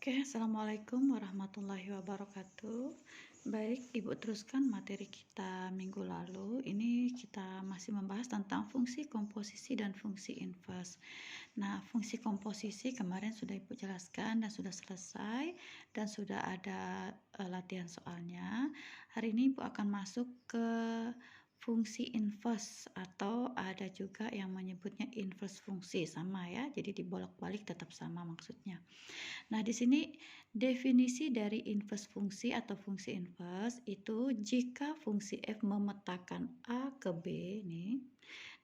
Oke, Assalamualaikum warahmatullahi wabarakatuh. Baik, Ibu teruskan materi kita minggu lalu. Ini kita masih membahas tentang fungsi komposisi dan fungsi inverse. Nah, fungsi komposisi kemarin sudah Ibu jelaskan dan sudah selesai dan sudah ada latihan soalnya. Hari ini Ibu akan masuk ke fungsi inverse atau ada juga yang menyebutnya inverse fungsi, sama ya. Jadi dibolak-balik tetap sama maksudnya. Nah, di sini definisi dari inverse fungsi atau fungsi inverse itu jika fungsi f memetakan A ke B nih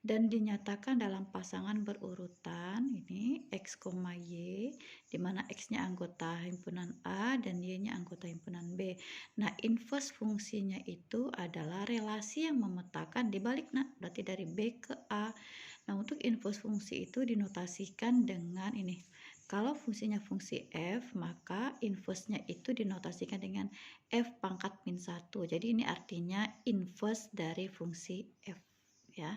dan dinyatakan dalam pasangan berurutan ini x, y, di mana x-nya anggota himpunan A dan y-nya anggota himpunan B. Nah, inverse fungsinya itu adalah relasi yang memetakan dibalik, nah berarti dari B ke A. Nah, untuk inverse fungsi itu dinotasikan dengan ini. Kalau fungsinya fungsi f, maka inverse-nya itu dinotasikan dengan f pangkat min 1. Jadi ini artinya inverse dari fungsi f ya.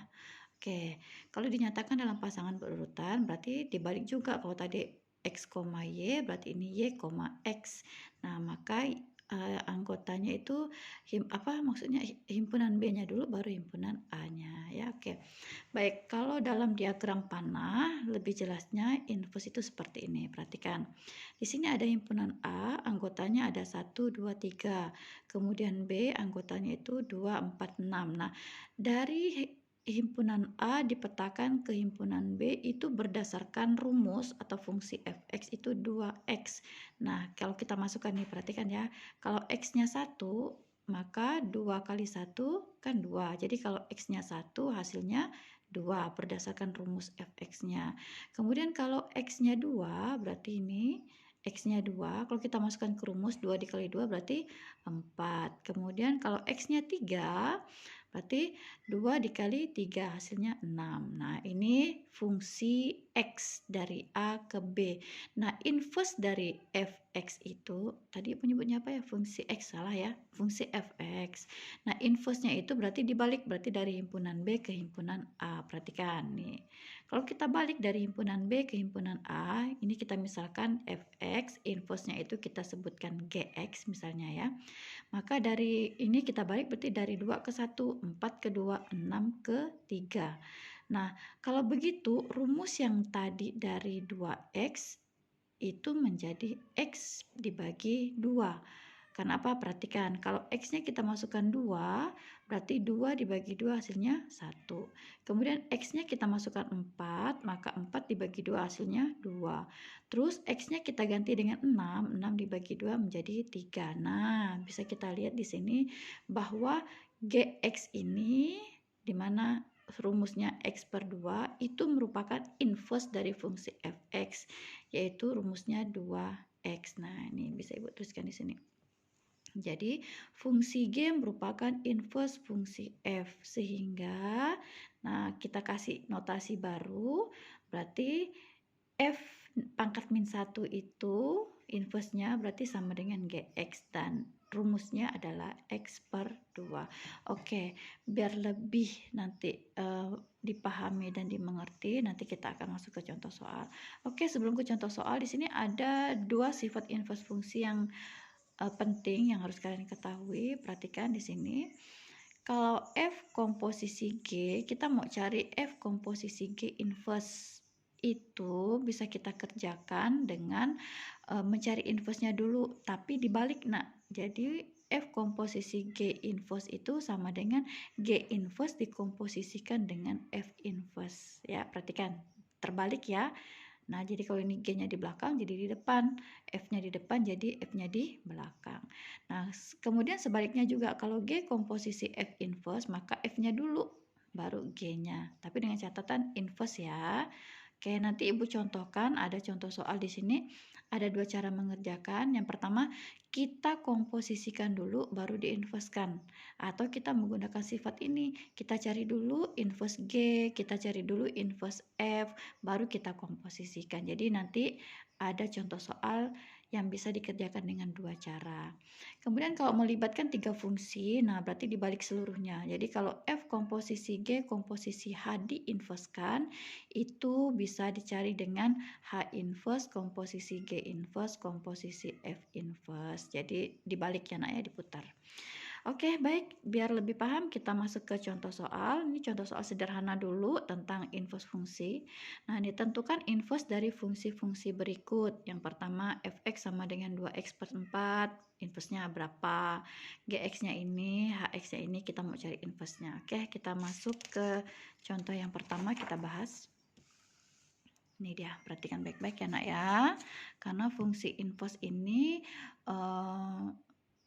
Oke, kalau dinyatakan dalam pasangan berurutan berarti dibalik juga. Kalau tadi x, y berarti ini y, x. Nah, maka anggotanya itu maksudnya himpunan B-nya dulu baru himpunan A-nya ya. Oke. Baik, kalau dalam diagram panah lebih jelasnya inverse itu seperti ini. Perhatikan. Di sini ada himpunan A, anggotanya ada 1, 2, 3. Kemudian B, anggotanya itu 2, 4, 6. Nah, dari himpunan A dipetakan ke himpunan B itu berdasarkan rumus atau fungsi fx itu 2x. Nah, kalau kita masukkan nih, perhatikan ya. Kalau x-nya 1, maka 2 kali 1 kan 2. Jadi kalau x-nya 1 hasilnya 2 berdasarkan rumus fx-nya. Kemudian kalau x-nya 2 berarti ini x-nya 2, kalau kita masukkan ke rumus 2 dikali 2 berarti 4. Kemudian kalau x-nya 3 berarti 2 dikali 3 hasilnya 6. Nah, ini fungsi X dari A ke B. Nah, inverse dari Fx itu, tadi penyebutnya apa ya? Fungsi X, salah ya. Fungsi Fx. Nah, inverse-nya itu berarti dibalik, berarti dari himpunan B ke himpunan A. Perhatikan nih. Kalau kita balik dari himpunan B ke himpunan A, ini kita misalkan Fx, inverse-nya itu kita sebutkan Gx misalnya ya. Maka dari ini kita balik berarti dari 2 ke 1, 4 ke 2, 6 ke 3. Nah, kalau begitu rumus yang tadi dari 2x itu menjadi x dibagi 2. Karena apa? Perhatikan, kalau x-nya kita masukkan 2, berarti 2 dibagi 2 hasilnya 1. Kemudian x-nya kita masukkan 4, maka 4 dibagi 2 hasilnya 2. Terus x-nya kita ganti dengan 6, 6 dibagi 2 menjadi 3. Nah, bisa kita lihat di sini bahwa gx ini di mana rumusnya x per 2 itu merupakan inverse dari fungsi fx, yaitu rumusnya 2x. Nah, ini bisa Ibu tuliskan di sini. Jadi fungsi G merupakan inverse fungsi F, sehingga nah kita kasih notasi baru, berarti F pangkat min 1 itu inverse-nya berarti sama dengan Gx dan rumusnya adalah X per 2. Oke, biar lebih nanti dipahami dan dimengerti, nanti kita akan masuk ke contoh soal. Oke, sebelum ke contoh soal, di sini ada dua sifat inverse fungsi yang penting yang harus kalian ketahui. Perhatikan di sini. Kalau F komposisi G, kita mau cari F komposisi G inverse itu bisa kita kerjakan dengan mencari inverse-nya dulu, tapi dibalik. Nah, jadi F komposisi G inverse itu sama dengan G inverse dikomposisikan dengan F inverse. Ya, perhatikan. Terbalik ya. Nah, jadi kalau ini G-nya di belakang jadi di depan, F-nya di depan jadi F-nya di belakang. Nah, kemudian sebaliknya juga kalau G komposisi F inverse, maka F-nya dulu baru G-nya. Tapi dengan catatan inverse ya. Oke, nanti Ibu contohkan, ada contoh soal di sini. Ada dua cara mengerjakan. Yang pertama, kita komposisikan dulu baru diinverskan. Atau kita menggunakan sifat ini. Kita cari dulu inverse G, kita cari dulu inverse F, baru kita komposisikan. Jadi nanti ada contoh soal yang bisa dikerjakan dengan 2 cara. Kemudian kalau melibatkan 3 fungsi, nah berarti dibalik seluruhnya. Jadi kalau F komposisi G komposisi H diinverskan, itu bisa dicari dengan H inverse komposisi G inverse komposisi F inverse. Jadi dibalik ya nak ya, diputar. Oke, baik. Biar lebih paham, kita masuk ke contoh soal. Ini contoh soal sederhana dulu tentang inverse fungsi. Nah, ditentukan inverse dari fungsi-fungsi berikut. Yang pertama, fx sama dengan 2x per 4. Inverse-nya berapa? Gx-nya ini, hx-nya ini, kita mau cari inverse-nya. Oke, kita masuk ke contoh yang pertama, kita bahas. Ini dia, perhatikan baik-baik ya nak ya. Karena fungsi inverse ini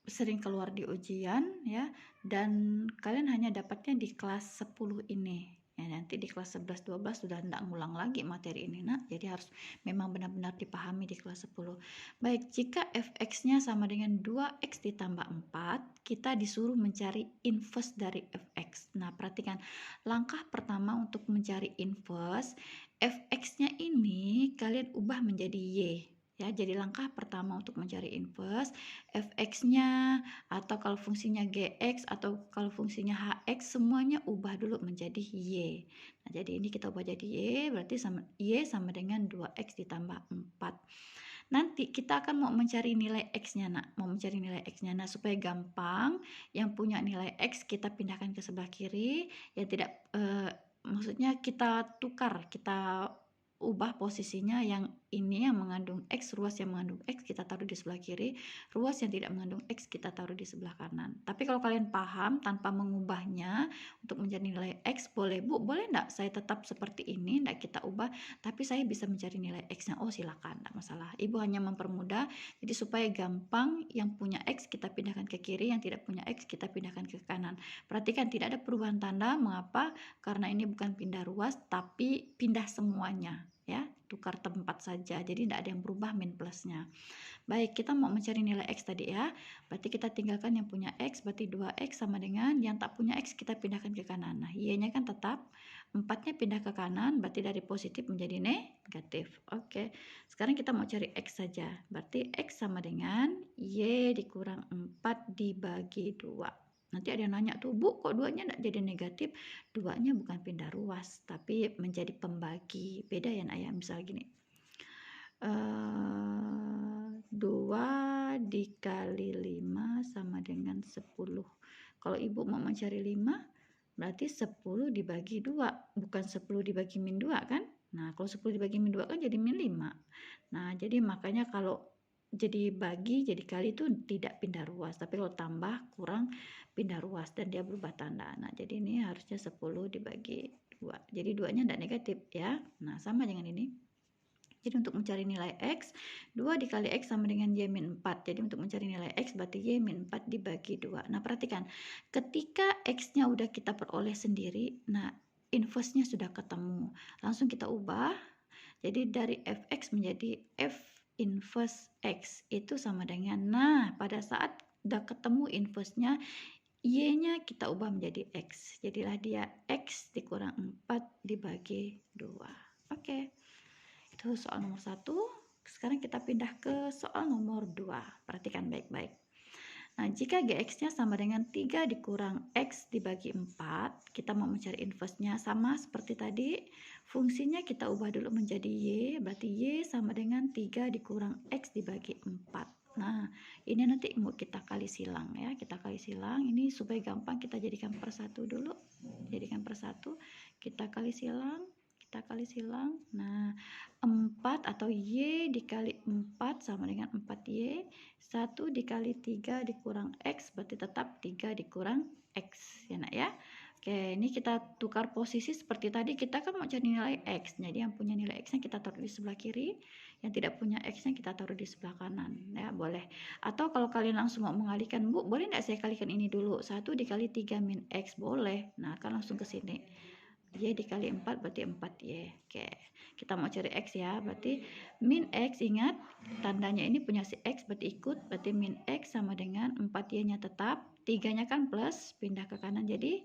sering keluar di ujian ya, dan kalian hanya dapatnya di kelas 10 ini ya. Nanti di kelas 11 12 sudah tidak ngulang lagi materi ini nak, jadi harus memang benar-benar dipahami di kelas 10. Baik, jika fx-nya sama dengan 2x ditambah 4, kita disuruh mencari inverse dari fx. Nah, perhatikan langkah pertama untuk mencari inverse, fx-nya ini kalian ubah menjadi y ya. Jadi langkah pertama untuk mencari inverse, fx-nya atau kalau fungsinya gx atau kalau fungsinya hx, semuanya ubah dulu menjadi y. Nah, jadi ini kita ubah jadi y, berarti y sama dengan 2x ditambah 4. Nanti kita akan mau mencari nilai x-nya nak, mau mencari nilai x-nya. Nah, supaya gampang, yang punya nilai x kita pindahkan ke sebelah kiri, yang tidak maksudnya kita tukar, kita ubah posisinya, yang ini yang mengandung X, ruas yang mengandung X kita taruh di sebelah kiri, ruas yang tidak mengandung X kita taruh di sebelah kanan. Tapi kalau kalian paham tanpa mengubahnya untuk mencari nilai X, boleh Bu, boleh enggak saya tetap seperti ini, enggak kita ubah, tapi saya bisa mencari nilai X-nya. Oh silakan, enggak masalah. Ibu hanya mempermudah, jadi supaya gampang, yang punya X kita pindahkan ke kiri, yang tidak punya X kita pindahkan ke kanan. Perhatikan tidak ada perubahan tanda, mengapa? Karena ini bukan pindah ruas, tapi pindah semuanya ya, tukar tempat saja, jadi tidak ada yang berubah min plusnya. Baik, kita mau mencari nilai X tadi ya, berarti kita tinggalkan yang punya X, berarti 2X sama dengan yang tak punya X kita pindahkan ke kanan. Nah, Y-nya kan tetap, 4-nya pindah ke kanan, berarti dari positif menjadi negatif. Oke, sekarang kita mau cari X saja, berarti X sama dengan Y dikurang 4 dibagi 2. Nanti ada yang nanya tuh, Bu, kok 2-nya enggak jadi negatif? 2-nya bukan pindah ruas, tapi menjadi pembagi. Beda ya nak ya, misal gini. 2 dikali 5 sama dengan 10. Kalau ibu mau mencari 5, berarti 10 dibagi 2, bukan 10 dibagi min 2 kan? Nah, kalau 10 dibagi min 2 kan jadi min 5. Nah, jadi makanya kalau jadi bagi, jadi kali itu tidak pindah ruas, tapi kalau tambah kurang pindah ruas dan dia berubah tanda. Nah, jadi ini harusnya 10 dibagi 2. Jadi 2-nya tidak negatif ya. Nah, sama dengan ini. Jadi untuk mencari nilai X, 2 dikali X sama dengan Y min 4. Jadi untuk mencari nilai X berarti Y min 4 dibagi 2. Nah, perhatikan. Ketika X-nya udah kita peroleh sendiri, nah inverse-nya sudah ketemu. Langsung kita ubah. Jadi dari Fx menjadi F inverse X. Itu sama dengan, nah pada saat udah ketemu inverse-nya, Y-nya kita ubah menjadi X. Jadilah dia X dikurang 4 dibagi 2. Oke. Itu soal nomor 1. Sekarang kita pindah ke soal nomor 2. Perhatikan baik-baik. Nah, jika Gx-nya sama dengan 3 dikurang X dibagi 4, kita mau mencari inverse-nya, sama seperti tadi. Fungsinya kita ubah dulu menjadi Y, berarti Y sama dengan 3 dikurang X dibagi 4. Nah, ini nanti mau kita kali silang ya, kita kali silang. Ini supaya gampang kita jadikan per 1 dulu. Jadikan per 1, kita kali silang. Nah, 4 atau Y dikali 4 sama dengan 4Y. 1 dikali 3 dikurang X, berarti tetap 3 dikurang X ya nak ya. Oke, ini kita tukar posisi seperti tadi, kita kan mau cari nilai X. Jadi yang punya nilai X-nya kita taruh di sebelah kiri, yang tidak punya X-nya kita taruh di sebelah kanan. Ya, boleh. Atau kalau kalian langsung mau mengalihkan, Bu, boleh enggak saya kalikan ini dulu? 1 dikali 3 min X, boleh. Nah, kan langsung ke sini. Y dikali 4 berarti 4Y. Oke, kita mau cari X ya, berarti min X, ingat tandanya ini punya si X, berarti ikut, berarti min X sama dengan 4Y nya tetap, 3 nya kan plus, pindah ke kanan jadi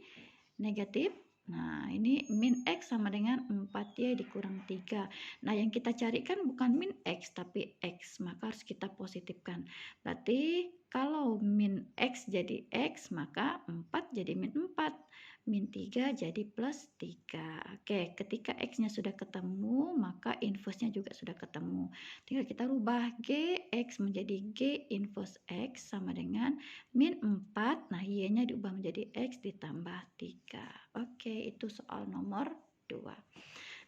negatif. Nah, ini min X sama dengan 4Y dikurang 3. Nah, yang kita carikan bukan min X, tapi X. Maka harus kita positifkan. Berarti kalau min X jadi X, maka 4 jadi min 4. Min 3 jadi plus 3. Oke, ketika X-nya sudah ketemu, maka inverse-nya juga sudah ketemu. Tinggal kita rubah G X menjadi G inverse X sama dengan min 4, nah Y-nya diubah menjadi X ditambah 3. Oke, itu soal nomor 2.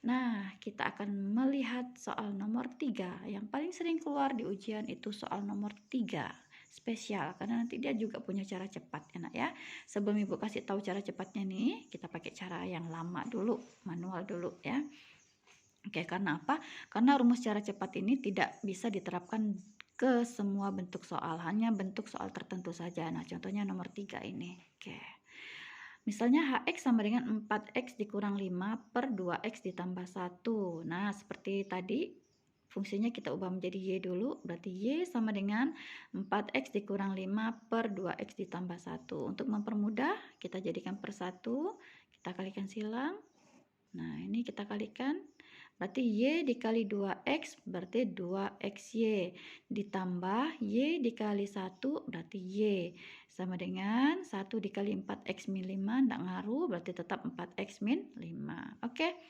Nah, kita akan melihat soal nomor 3. Yang paling sering keluar di ujian itu soal nomor 3. Spesial, karena nanti dia juga punya cara cepat, enak ya. Sebelum Ibu kasih tahu cara cepatnya nih, kita pakai cara yang lama dulu, manual dulu ya. Oke, karena apa? Karena rumus cara cepat ini tidak bisa diterapkan ke semua bentuk soal, hanya bentuk soal tertentu saja. Nah, contohnya nomor 3 ini. Oke. Misalnya Hx sama dengan 4x dikurang 5 per 2x ditambah 1. Nah, seperti tadi, fungsinya kita ubah menjadi y dulu, berarti y sama dengan 4x dikurang 5 per 2x ditambah 1. Untuk mempermudah, kita jadikan per 1, kita kalikan silang. Nah, ini kita kalikan. Berarti Y dikali 2X berarti 2XY. Ditambah Y dikali 1 berarti Y. Sama dengan 1 dikali 4X min 5, tidak ngaruh, berarti tetap 4X min 5. Oke.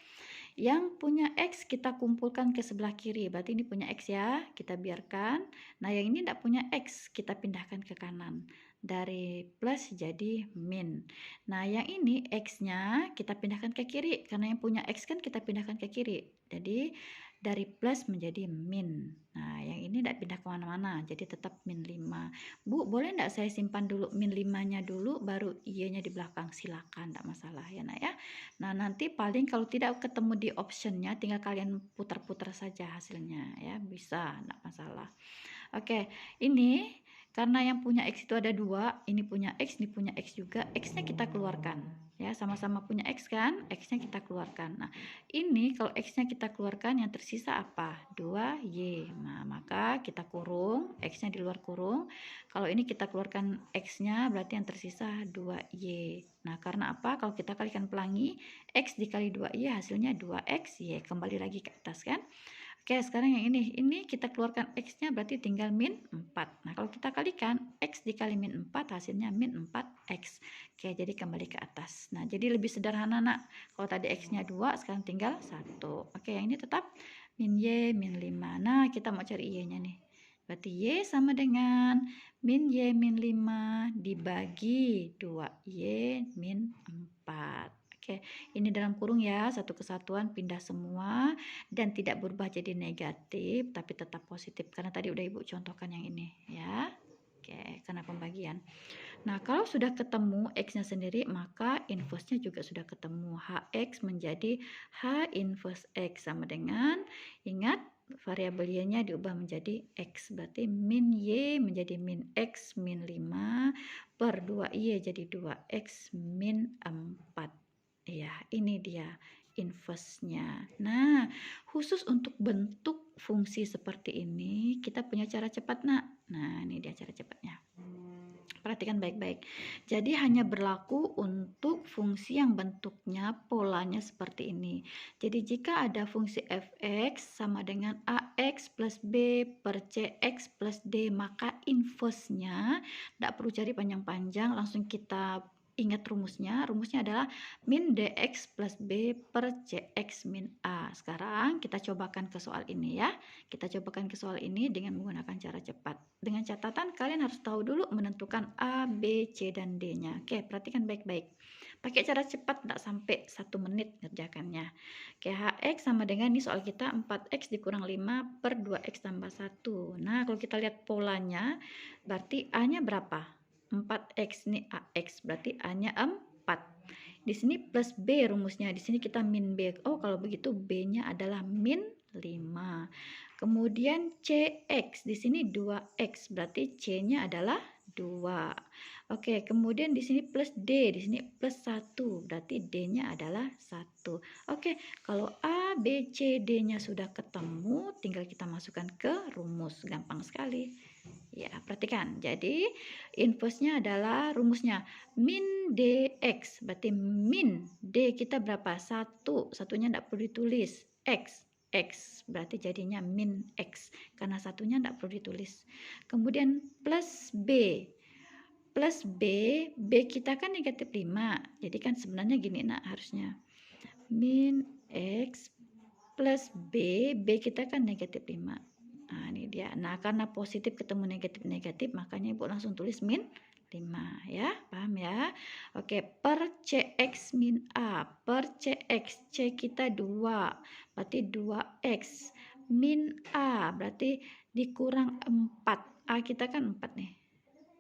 Yang punya X kita kumpulkan ke sebelah kiri. Berarti ini punya X ya, kita biarkan. Nah, yang ini tidak punya X, kita pindahkan ke kanan. Dari plus jadi min. Nah, yang ini X-nya kita pindahkan ke kiri. Karena yang punya X kan kita pindahkan ke kiri. Jadi, dari plus menjadi min. Nah, yang ini tidak pindah kemana-mana. Jadi, tetap min 5. Bu, boleh tidak saya simpan dulu min 5-nya dulu, baru Y-nya di belakang? Silakan, tidak masalah ya nak ya. Nah, nanti paling kalau tidak ketemu di optionnya, tinggal kalian putar-putar saja hasilnya ya. Bisa, tidak masalah. Oke, ini karena yang punya X itu ada 2, ini punya X, ini punya X juga, X-nya kita keluarkan. Ya, sama-sama punya X kan, X-nya kita keluarkan. Nah, ini kalau X-nya kita keluarkan, yang tersisa apa? 2Y. Nah, maka kita kurung, X-nya di luar kurung. Kalau ini kita keluarkan X-nya, berarti yang tersisa 2Y. Nah, karena apa? Kalau kita kalikan pelangi, X dikali 2Y hasilnya 2X, Y. Kembali lagi ke atas kan. Oke, sekarang yang ini kita keluarkan X-nya berarti tinggal min 4. Nah, kalau kita kalikan X dikali min 4 hasilnya min 4X. Oke, jadi kembali ke atas. Nah, jadi lebih sederhana nak. Kalau tadi X-nya 2, sekarang tinggal 1. Oke, yang ini tetap min Y min 5. Nah, kita mau cari Y-nya nih. Berarti Y sama dengan min Y min 5 dibagi 2Y min 4. Oke, ini dalam kurung ya, satu kesatuan pindah semua dan tidak berubah jadi negatif tapi tetap positif karena tadi udah Ibu contohkan yang ini ya. Oke, karena pembagian. Nah, kalau sudah ketemu X-nya sendiri maka inverse-nya juga sudah ketemu. Hx menjadi H inverse X sama dengan, ingat variabel Y-nya diubah menjadi X. Berarti min Y menjadi min X min 5 per 2Y jadi 2X min 4. Ya, ini dia inverse-nya. Nah, khusus untuk bentuk fungsi seperti ini, kita punya cara cepat, nak. Nah, ini dia cara cepatnya. Perhatikan baik-baik. Jadi hanya berlaku untuk fungsi yang bentuknya polanya seperti ini. Jadi jika ada fungsi fx sama dengan ax plus b per cx plus d, maka inverse-nya tidak perlu cari panjang-panjang, langsung kita ingat rumusnya. Rumusnya adalah min dx plus b per cx min a. Sekarang kita cobakan ke soal ini ya. Kita cobakan ke soal ini dengan menggunakan cara cepat. Dengan catatan kalian harus tahu dulu menentukan A, B, C, dan D-nya. Oke, perhatikan baik-baik. Pakai cara cepat tidak sampai 1 menit ngerjakannya. Oke, Hx sama dengan ini soal kita 4x dikurang 5 per 2x tambah 1. Nah, kalau kita lihat polanya, berarti A-nya berapa? 4x, ini AX, berarti A-nya 4. Di sini plus B rumusnya, di sini kita min B. Oh, kalau begitu B-nya adalah min 5. Kemudian CX, di sini 2X, berarti C-nya adalah 2. Oke, kemudian di sini plus D, di sini plus 1, berarti D-nya adalah 1. Oke, kalau A, B, C, D-nya sudah ketemu, tinggal kita masukkan ke rumus. Gampang sekali. Ya, perhatikan. Jadi, inverse-nya adalah rumusnya min dx. Berarti min d kita berapa? 1. Satunya tidak perlu ditulis. X berarti jadinya min x. Karena satunya tidak perlu ditulis. Kemudian plus b. Plus b, b kita kan negatif 5. Jadi kan sebenarnya gini nak harusnya. Min x plus b, b kita kan negatif 5. Nah, ini dia. Nah, karena positif ketemu negatif-negatif, makanya Ibu langsung tulis min 5 ya. Paham ya? Oke, per Cx min A. Per Cx, C kita 2. Berarti 2x. Min A, berarti dikurang 4. A kita kan 4 nih.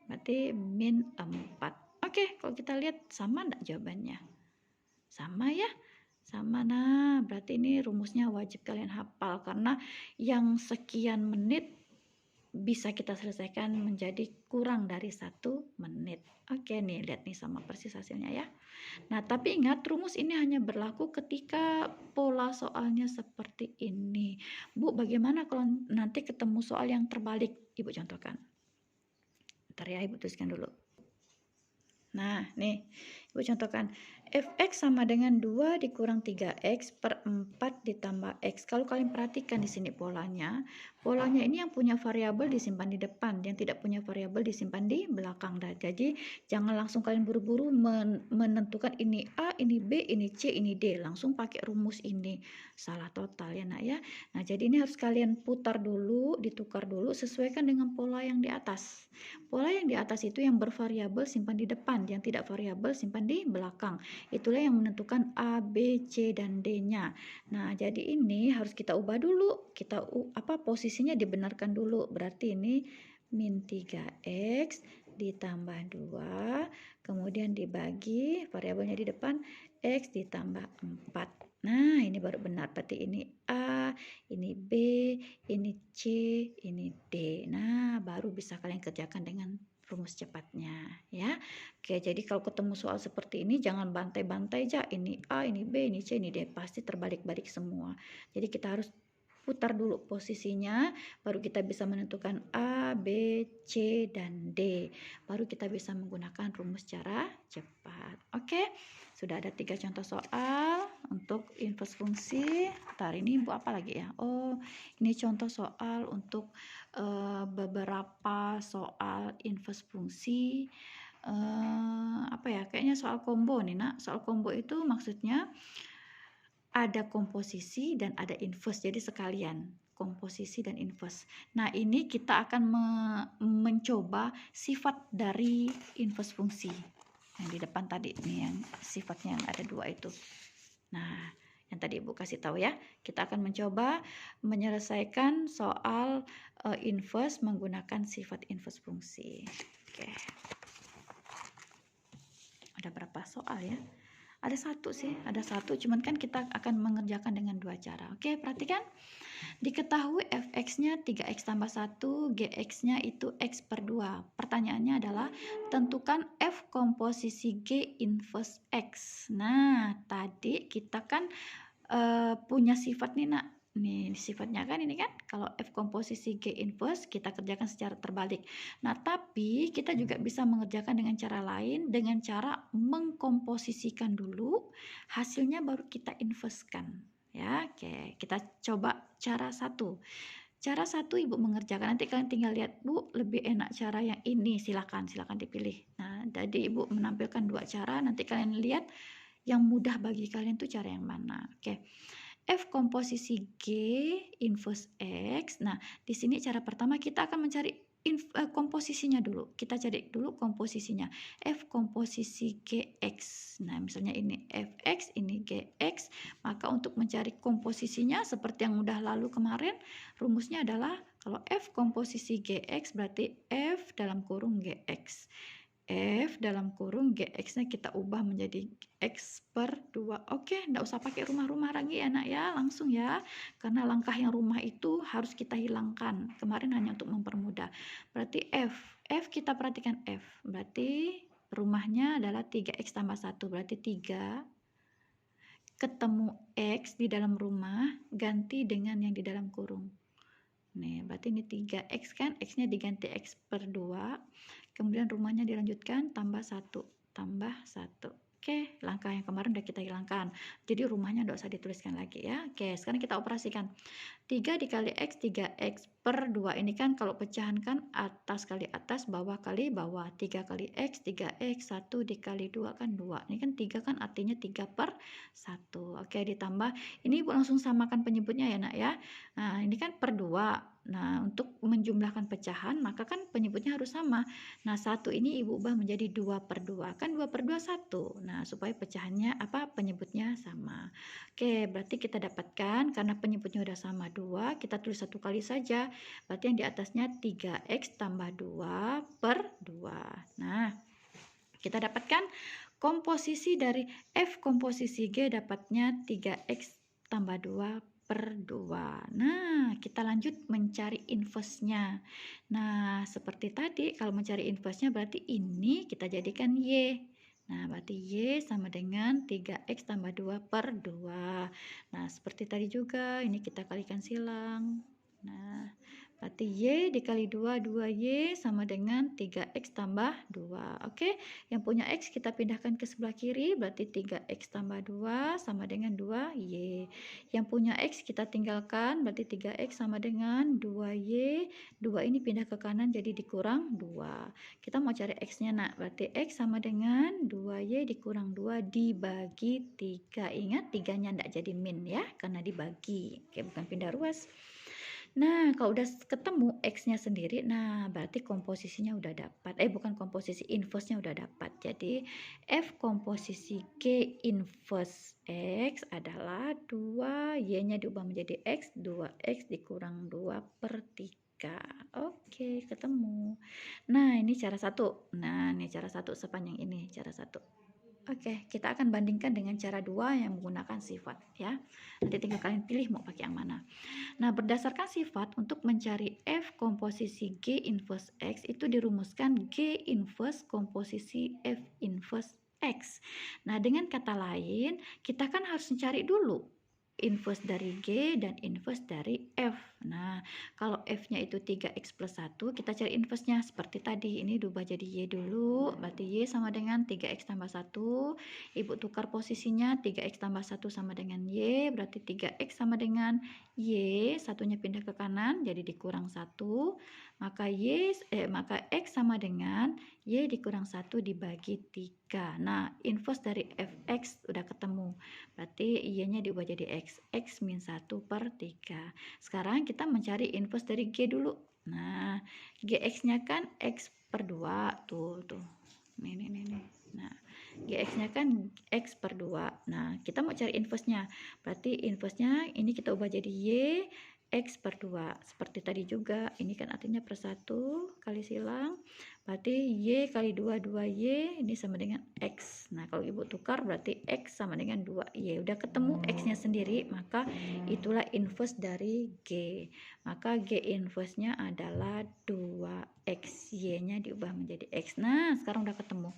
Berarti min 4. Oke, kalau kita lihat sama enggak jawabannya? Sama ya? Sama. Nah, berarti ini rumusnya wajib kalian hafal karena yang sekian menit bisa kita selesaikan menjadi kurang dari 1 menit. Oke nih, lihat nih sama persis hasilnya ya. Nah, tapi ingat rumus ini hanya berlaku ketika pola soalnya seperti ini. Bu, bagaimana kalau nanti ketemu soal yang terbalik? Ibu contohkan. Bentar ya, Ibu tuliskan dulu. Nah, nih, Ibu contohkan. Fx sama dengan 2 dikurang 3x per 4 ditambah x. Kalau kalian perhatikan di sini polanya ini yang punya variabel disimpan di depan, yang tidak punya variabel disimpan di belakang. Jadi, jangan langsung kalian buru-buru menentukan ini A, ini B, ini C, ini D. Langsung pakai rumus ini. Salah total ya nak ya. Nah, jadi ini harus kalian putar dulu, ditukar dulu, sesuaikan dengan pola yang di atas. Pola yang di atas itu yang bervariabel simpan di depan, yang tidak variabel simpan di belakang. Itulah yang menentukan A, B, C, dan D-nya. Nah, jadi ini harus kita ubah dulu. Kita posisinya dibenarkan dulu. Berarti ini min 3x ditambah 2, kemudian dibagi variabelnya di depan x ditambah 4. Nah, ini baru benar. Berarti ini A, ini B, ini C, ini D. Nah, baru bisa kalian kerjakan dengan rumus cepatnya ya. Oke, jadi kalau ketemu soal seperti ini jangan bantai-bantai aja. Ini A, ini B, ini C, ini D. Pasti terbalik-balik semua. Jadi kita harus putar dulu posisinya, baru kita bisa menentukan A, B, C, dan D. Baru kita bisa menggunakan rumus secara cepat. Oke, sudah ada 3 contoh soal untuk inverse fungsi. Ntar ini Ibu apa lagi ya? Oh, ini contoh soal untuk beberapa soal inverse fungsi. Apa ya? Kayaknya soal combo nih nak. Soal combo itu maksudnya ada komposisi dan ada inverse, jadi sekalian komposisi dan inverse. Nah, ini kita akan mencoba sifat dari inverse fungsi yang di depan tadi nih, yang sifatnya yang ada 2 itu. Nah, yang tadi Ibu kasih tahu ya, kita akan mencoba menyelesaikan soal inverse menggunakan sifat inverse fungsi. Oke. Ada berapa soal ya? Ada 1 sih, ada 1, cuman kan kita akan mengerjakan dengan 2 cara. Oke, perhatikan. Diketahui fx-nya 3x tambah 1, gx-nya itu x per 2. Pertanyaannya adalah tentukan f komposisi g inverse x. Nah, tadi kita kan punya sifat nih nak. Nih sifatnya kan ini kan, kalau f komposisi g inverse kita kerjakan secara terbalik. Nah, tapi kita juga bisa mengerjakan dengan cara lain, dengan cara mengkomposisikan dulu, hasilnya baru kita inversekan. Ya, oke, kita coba cara 1. Cara 1 Ibu mengerjakan, nanti kalian tinggal lihat, Bu, lebih enak cara yang ini, silakan dipilih. Nah, jadi Ibu menampilkan 2 cara, nanti kalian lihat yang mudah bagi kalian tuh cara yang mana. Oke. F komposisi G inverse X. Nah, di sini cara pertama kita akan mencari komposisinya dulu. Kita cari dulu komposisinya. F komposisi GX. Nah, misalnya ini Fx, ini Gx. Maka untuk mencari komposisinya seperti yang udah lalu kemarin, rumusnya adalah kalau F komposisi Gx berarti F dalam kurung Gx. F dalam kurung Gx-nya kita ubah menjadi X per 2. Oke, enggak usah pakai rumah-rumah lagi ya nak ya, langsung ya. Karena langkah yang rumah itu harus kita hilangkan. Kemarin hanya untuk mempermudah. Berarti F kita perhatikan F. Berarti rumahnya adalah 3X tambah 1. Berarti 3 ketemu X di dalam rumah, ganti dengan yang di dalam kurung. Nih, berarti ini 3x kan, x-nya diganti x per 2, kemudian rumahnya dilanjutkan tambah 1, tambah 1. Oke, langkah yang kemarin udah kita hilangkan. Jadi rumahnya nggak usah dituliskan lagi ya. Oke, sekarang kita operasikan. 3 dikali X, 3X per 2. Ini kan kalau pecahan kan atas kali atas, bawah kali bawah. 3 kali X, 3X, 1 dikali 2 kan 2. Ini kan 3 kan artinya 3 per 1. Oke, ditambah. Ini Ibu langsung samakan penyebutnya ya nak ya. Nah, ini kan per 2. Nah, untuk menjumlahkan pecahan, maka kan penyebutnya harus sama. Nah, 1 ini Ibu ubah menjadi 2 per 2. Kan 2 per 2, 1. Nah, supaya pecahannya penyebutnya sama. Oke, berarti kita dapatkan karena penyebutnya udah sama 2, kita tulis satu kali saja. Berarti yang di atasnya 3x tambah 2 per 2. Nah, kita dapatkan komposisi dari F komposisi G dapatnya 3x tambah 2 per 2. Nah, kita lanjut mencari inverse-nya. Nah, seperti tadi kalau mencari inverse-nya berarti ini kita jadikan Y. Nah, berarti Y sama dengan 3x tambah 2 per 2. Nah, seperti tadi juga ini kita kalikan silang. Nah, berarti Y dikali 2, 2Y sama dengan 3X tambah 2. Oke, yang punya X kita pindahkan ke sebelah kiri, berarti 3X tambah 2 sama dengan 2Y. Yang punya X kita tinggalkan, berarti 3X sama dengan 2Y. 2 ini pindah ke kanan jadi dikurang 2. Kita mau cari X-nya nak, berarti X sama dengan 2Y dikurang 2 dibagi 3. Ingat 3-nya tidak jadi min ya, karena dibagi. Oke, bukan pindah ruas. Nah, kalau udah ketemu X-nya sendiri, nah berarti komposisinya udah dapat. Bukan komposisi, inverse-nya udah dapat. Jadi, F komposisi G inverse X adalah 2, Y-nya diubah menjadi X, 2X dikurang 2 per 3. Oke, ketemu. Nah, ini cara satu. Nah, ini cara satu sepanjang ini, cara satu. Oke, kita akan bandingkan dengan cara 2 yang menggunakan sifat ya. Nanti tinggal kalian pilih mau pakai yang mana. Nah, berdasarkan sifat untuk mencari F komposisi G inverse X itu dirumuskan G inverse komposisi F inverse X. Nah, dengan kata lain, kita kan harus mencari dulu inverse dari G dan inverse dari F. Nah, kalau F-nya itu 3X plus 1, kita cari inverse-nya seperti tadi. Ini diubah jadi Y dulu, berarti Y sama dengan 3X tambah 1. Ibu tukar posisinya, 3X tambah 1 sama dengan Y, berarti 3X sama dengan Y, satunya pindah ke kanan, jadi dikurang 1. Maka X sama dengan Y dikurang 1 dibagi 3. Nah, inverse dari Fx udah ketemu. Berarti Y-nya diubah jadi X. X min 1 per 3. Sekarang kita mencari inverse dari G dulu. Nah, Gx-nya kan X per 2. Tuh. Nih. Nah, Gx-nya kan X per 2. Nah, kita mau cari inverse-nya. Berarti inverse-nya ini kita ubah jadi Y X per 2. Seperti tadi juga, ini kan artinya per 1 kali silang. Berarti Y kali 2, 2Y, ini sama dengan X. Nah, kalau Ibu tukar berarti X sama dengan 2Y. Udah ketemu X-nya sendiri, maka itulah inverse dari G. Maka G inverse-nya adalah 2X. Y-nya diubah menjadi X. Nah, sekarang udah ketemu.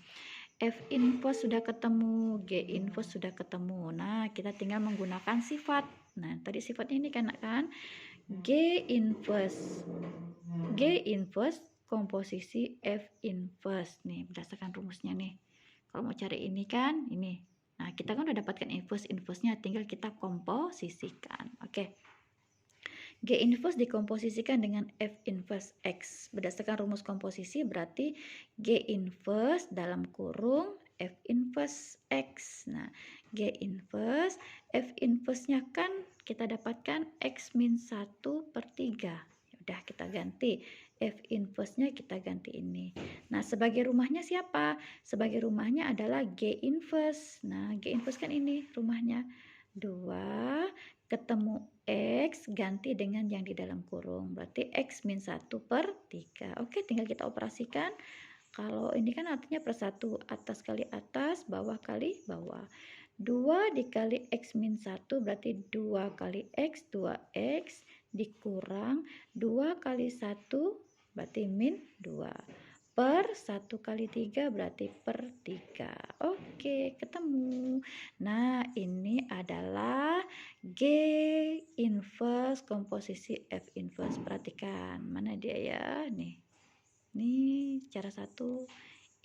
F inverse sudah ketemu, G inverse sudah ketemu. Nah, kita tinggal menggunakan sifat. Nah, tadi sifatnya ini kan G inverse komposisi F inverse. Nih, berdasarkan rumusnya nih. Kalau mau cari ini kan, ini. Nah, kita kan udah dapatkan inverse-nya, tinggal kita komposisikan. Oke. G inverse dikomposisikan dengan F inverse X. Berdasarkan rumus komposisi berarti G inverse dalam kurung F inverse X. Nah, G inverse, F inverse-nya kan kita dapatkan X min 1 per 3. Udah kita ganti. F inverse-nya kita ganti ini. Nah, sebagai rumahnya siapa? Sebagai rumahnya adalah G inverse. Nah, G inverse kan ini rumahnya. 2 ketemu X ganti dengan yang di dalam kurung. Berarti X min 1 per 3. Oke, tinggal kita operasikan. Kalau ini kan artinya per 1. Atas kali atas, bawah kali bawah. 2 dikali X min 1 berarti 2 kali X, 2X dikurang 2 kali 1 berarti min 2. per 1 kali 3 berarti per 3. Oke, ketemu. Nah, ini adalah G inverse komposisi F inverse. Perhatikan, mana dia ya? Nih. Ini cara 1,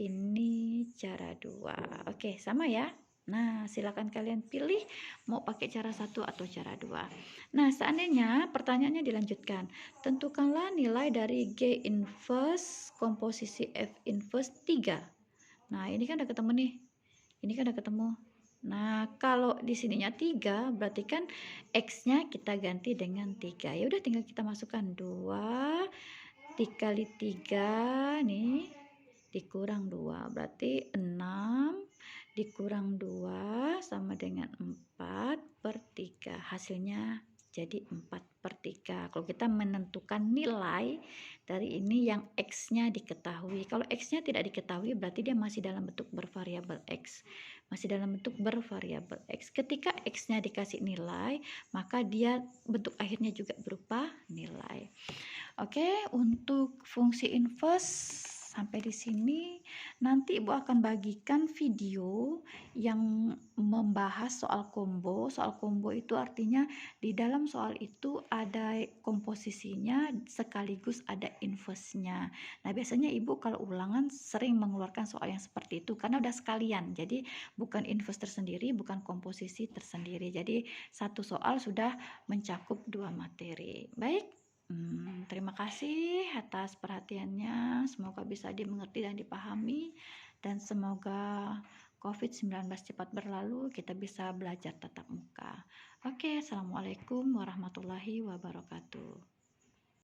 ini cara 2. Oke, sama ya. Nah, silakan kalian pilih mau pakai cara 1 atau cara 2. Nah, seandainya pertanyaannya dilanjutkan. Tentukanlah nilai dari G inverse komposisi F inverse 3. Nah, ini kan udah ketemu nih. Ini kan udah ketemu. Nah, kalau di sininya 3, berarti kan X-nya kita ganti dengan 3. Ya udah tinggal kita masukkan 2 dikali 3 nih dikurang 2 berarti 6 dikurang 2 sama dengan 4 per 3, hasilnya jadi 4 per 3. Kalau kita menentukan nilai dari ini yang X-nya diketahui, kalau X-nya tidak diketahui berarti dia masih dalam bentuk bervariabel X, masih dalam bentuk bervariabel X. Ketika X-nya dikasih nilai, maka dia bentuk akhirnya juga berupa nilai. Oke, untuk fungsi inverse sampai di sini. Nanti Ibu akan bagikan video yang membahas soal combo. Soal combo itu artinya di dalam soal itu ada komposisinya sekaligus ada inverse-nya. Nah, biasanya Ibu kalau ulangan sering mengeluarkan soal yang seperti itu karena udah sekalian. Jadi bukan inverse tersendiri, bukan komposisi tersendiri. Jadi satu soal sudah mencakup 2 materi. Baik. Terima kasih atas perhatiannya. Semoga bisa dimengerti dan dipahami, dan semoga COVID-19 cepat berlalu, kita bisa belajar tatap muka. Oke, assalamualaikum warahmatullahi wabarakatuh.